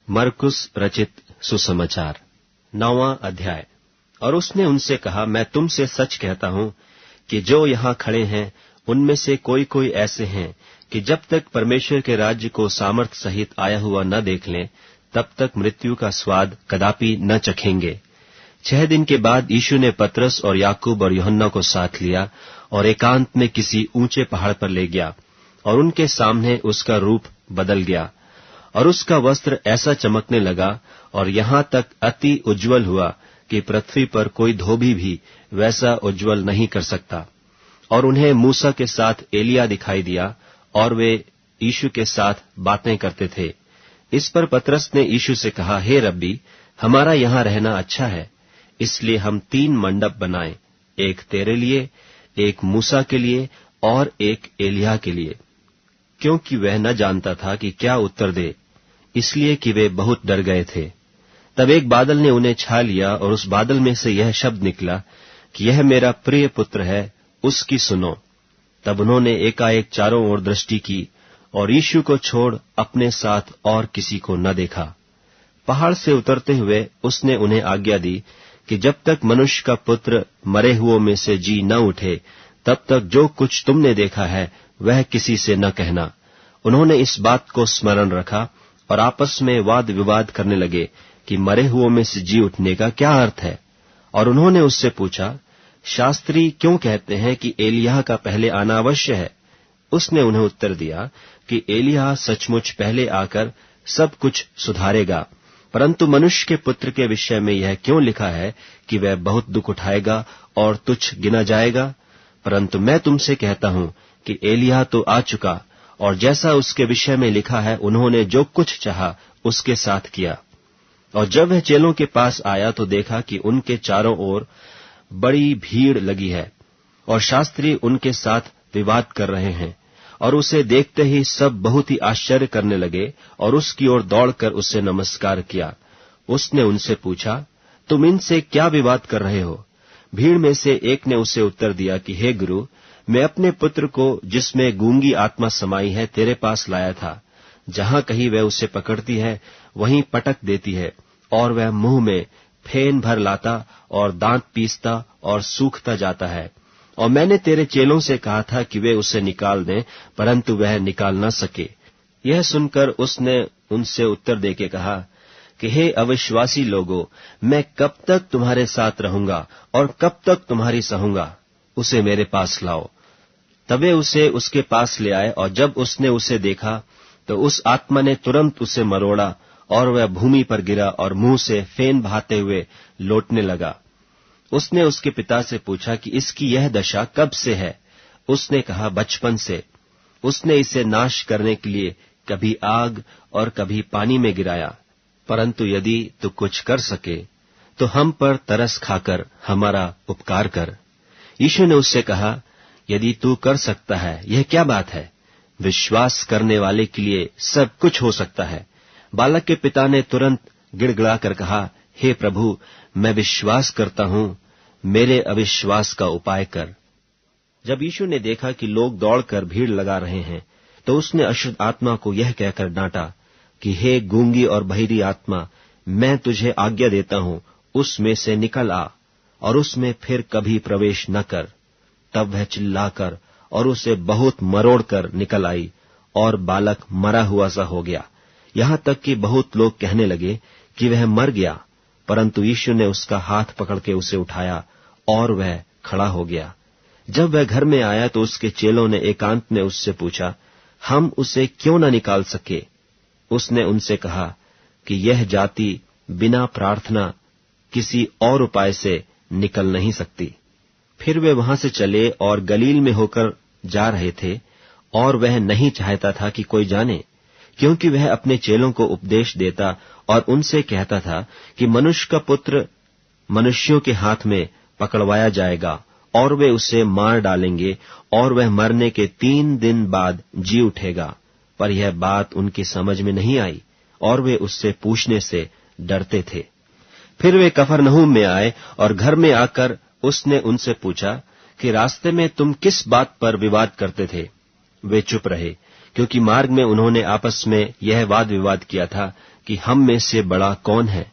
मरकुस रचित सुसमाचार 9वां अध्याय। और उसने उनसे कहा, मैं तुमसे सच कहता हूं कि जो यहां खड़े हैं उनमें से कोई कोई ऐसे हैं कि जब तक परमेश्वर के राज्य को सामर्थ्य सहित आया हुआ न देख लें तब तक मृत्यु का स्वाद कदापि न चखेंगे। 6 दिन के बाद यीशु ने पतरस और याकूब और यूहन्ना को साथ लिया और एकांत में किसी ऊंचे पहाड़ पर ले गया, और उनके सामने उसका रूप बदल गया, और उसका वस्त्र ऐसा चमकने लगा और यहां तक अति उज्जवल हुआ कि पृथ्वी पर कोई धोबी भी वैसा उज्जवल नहीं कर सकता। और उन्हें मूसा के साथ एलिया दिखाई दिया, और वे यीशु के साथ बातें करते थे। इस पर पतरस ने यीशु से कहा, हे रब्बी, हमारा यहां रहना अच्छा है, इसलिए हम 3 मंडप बनाएं, एक तेरे लिए, एक मूसा के लिए और एक एलिया के लिए। क्योंकि वह न जानता था कि क्या उत्तर दे, इसलिए कि वे बहुत डर गए थे। तब एक बादल ने उन्हें छा लिया, और उस बादल में से यह शब्द निकला कि यह मेरा प्रिय पुत्र है, उसकी सुनो। तब उन्होंने एकाएक चारों ओर दृष्टि की और यीशु को छोड़ अपने साथ और किसी को न देखा। पहाड़ से उतरते हुए उसने उन्हें आज्ञा दी कि जब तक मनुष्य का पुत्र मरे हुओं में से जी न उठे, तब तक जो कुछ तुमने देखा है वह किसी से न कहना। उन्होंने इस बात को स्मरण रखा और आपस में वाद विवाद करने लगे कि मरे हुओं में से जी उठने का क्या अर्थ है। और उन्होंने उससे पूछा, शास्त्री क्यों कहते हैं कि एलिय्याह का पहले आना अवश्य है? उसने उन्हें उत्तर दिया कि एलिय्याह सचमुच पहले आकर सब कुछ सुधारेगा, परंतु मनुष्य के पुत्र के विषय में यह क्यों लिखा है कि वह बहुत दुख उठाएगा और तुच्छ गिना जाएगा? परंतु मैं तुमसे कहता हूं कि एलिय्याह तो आ चुका, और जैसा उसके विषय में लिखा है उन्होंने जो कुछ चाहा उसके साथ किया। और जब वह चेलों के पास आया तो देखा कि उनके चारों ओर बड़ी भीड़ लगी है और शास्त्री उनके साथ विवाद कर रहे हैं। और उसे देखते ही सब बहुत ही आश्चर्य करने लगे और उसकी ओर दौड़कर उससे नमस्कार किया। उसने उनसे पूछा, तुम इनसे क्या विवाद कर रहे हो? भीड़ में से एक ने उसे उत्तर दिया कि हे गुरु, मैं अपने पुत्र को, जिसमें गूंगी आत्मा समाई है, तेरे पास लाया था। जहां कहीं वह उसे पकड़ती है वहीं पटक देती है, और वह मुंह में फेन भर लाता और दांत पीसता और सूखता जाता है। और मैंने तेरे चेलों से कहा था कि वे उसे निकाल दें, परंतु वह निकाल न सके। यह सुनकर उसने उनसे उत्तर देके कहा कि हे अविश्वासी लोगों, मैं कब तक तुम्हारे साथ रहूंगा और कब तक तुम्हारी सहूंगा? उसे मेरे पास लाओ। तबे उसे उसके पास ले आए, और जब उसने उसे देखा तो उस आत्मा ने तुरंत उसे मरोड़ा, और वह भूमि पर गिरा और मुंह से फेन बहाते हुए लौटने लगा। उसने उसके पिता से पूछा कि इसकी यह दशा कब से है? उसने कहा, बचपन से। उसने इसे नाश करने के लिए कभी आग और कभी पानी में गिराया। परंतु यदि तू कुछ कर सके तो हम पर तरस खाकर हमारा उपकार कर। यीशु ने उससे कहा, यदि तू कर सकता है, यह क्या बात है? विश्वास करने वाले के लिए सब कुछ हो सकता है। बालक के पिता ने तुरंत गिड़गिड़ाकर कहा, हे प्रभु, मैं विश्वास करता हूं, मेरे अविश्वास का उपाय कर। जब यीशु ने देखा कि लोग दौड़कर भीड़ लगा रहे हैं, तो उसने अशुद्ध आत्मा को यह कहकर डांटा कि हे गूंगी और बहिरी आत्मा, मैं तुझे आज्ञा देता हूं, उसमें से निकल आ और उसमें फिर कभी प्रवेश न कर। तब वह चिल्लाकर और उसे बहुत मरोड़कर निकल आई, और बालक मरा हुआ सा हो गया। यहां तक कि बहुत लोग कहने लगे कि वह मर गया, परंतु यीशु ने उसका हाथ पकड़ के उसे उठाया और वह खड़ा हो गया। जब वह घर में आया तो उसके चेलों ने एकांत में उससे पूछा, हम उसे क्यों न निकाल सके? उसने उनसे कहा कि यह जाति बिना प्रार्थना किसी और उपाय से निकल नहीं सकती। फिर वे वहां से चले और गलील में होकर जा रहे थे, और वह नहीं चाहता था कि कोई जाने, क्योंकि वह अपने चेलों को उपदेश देता और उनसे कहता था कि मनुष्य का पुत्र मनुष्यों के हाथ में पकड़वाया जाएगा, और वे उसे मार डालेंगे, और वह मरने के 3 दिन बाद जी उठेगा। पर यह बात उनकी समझ में नहीं आई, और वे उससे पूछने से डरते थे। फिर वे कफरनहूम में आए, और घर में आकर उसने उनसे पूछा कि रास्ते में तुम किस बात पर विवाद करते थे? वे चुप रहे, क्योंकि मार्ग में उन्होंने आपस में यह वाद विवाद किया था कि हम में से बड़ा कौन है?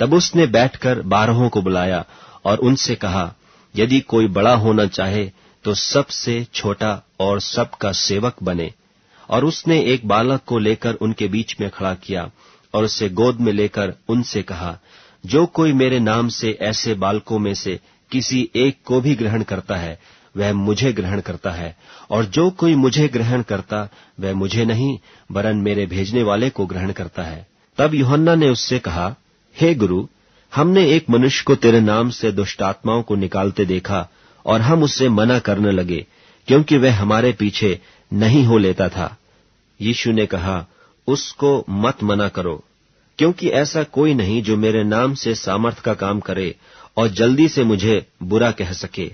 तब उसने बैठकर 12 को बुलाया और उनसे कहा, यदि कोई बड़ा होना चाहे तो सबसे छोटा और सबका सेवक बने। और उसने एक बालक को लेकर उनके बीच में खड़ा किया और उसे गोद में लेकर उनसे कहा, जो कोई मेरे नाम से ऐसे बालकों में से किसी एक को भी ग्रहण करता है, वह मुझे ग्रहण करता है, और जो कोई मुझे ग्रहण करता वह मुझे नहीं वरन मेरे भेजने वाले को ग्रहण करता है। तब यूहन्ना ने उससे कहा, हे गुरु, हमने एक मनुष्य को तेरे नाम से दुष्टात्माओं को निकालते देखा और हम उससे मना करने लगे, क्योंकि वह हमारे पीछे नहीं हो लेता था। यीशु ने कहा, उसको मत मना करो, क्योंकि ऐसा कोई नहीं जो मेरे नाम से सामर्थ का काम करे और जल्दी से मुझे बुरा कह सके,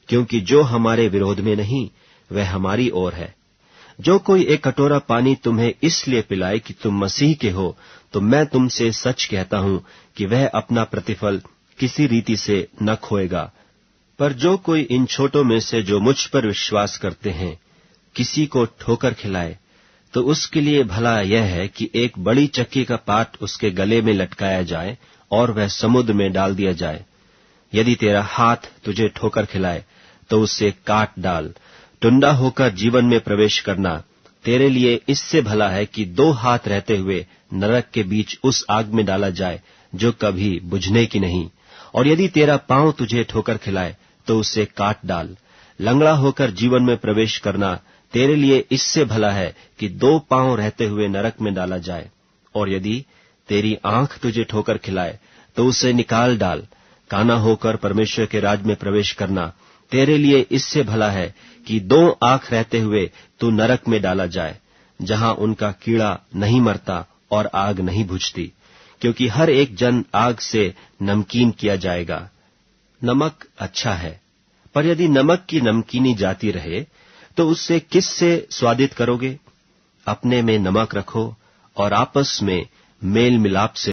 क्योंकि जो हमारे विरोध में नहीं वह हमारी ओर है। जो कोई एक कटोरा पानी तुम्हें इसलिए पिलाए कि तुम मसीह के हो, तो मैं तुमसे सच कहता हूं कि वह अपना प्रतिफल किसी रीति से न खोएगा। पर जो कोई इन छोटों में से जो मुझ पर विश्वास करते हैं किसी को ठोकर खिलाए, तो उसके लिए भला यह है कि एक बड़ी चक्की का पाट उसके गले में लटकाया जाए और वह समुद्र में डाल दिया जाए। यदि तेरा हाथ तुझे ठोकर खिलाए तो उसे काट डाल। टुंडा होकर जीवन में प्रवेश करना तेरे लिए इससे भला है कि 2 हाथ रहते हुए नरक के बीच उस आग में डाला जाए जो कभी बुझने की नहीं। और यदि तेरा पांव तुझे ठोकर खिलाए तो उसे काट डाल। लंगड़ा होकर जीवन में प्रवेश करना तेरे लिए इससे भला है कि 2 पांव रहते हुए नरक में डाला जाए। और यदि तेरी आंख तुझे ठोकर खिलाए तो उसे निकाल डाल। काना होकर परमेश्वर के राज में प्रवेश करना तेरे लिए इससे भला है कि 2 आंख रहते हुए तू नरक में डाला जाए, जहां उनका कीड़ा नहीं मरता और आग नहीं बुझती, क्योंकि हर एक जन आग से नमकीन किया जाएगा। नमक अच्छा है, पर यदि नमक की नमकीनी जाती रहे तो उससे किससे स्वादित करोगे? अपने में नमक रखो और आपस में मेल मिलाप से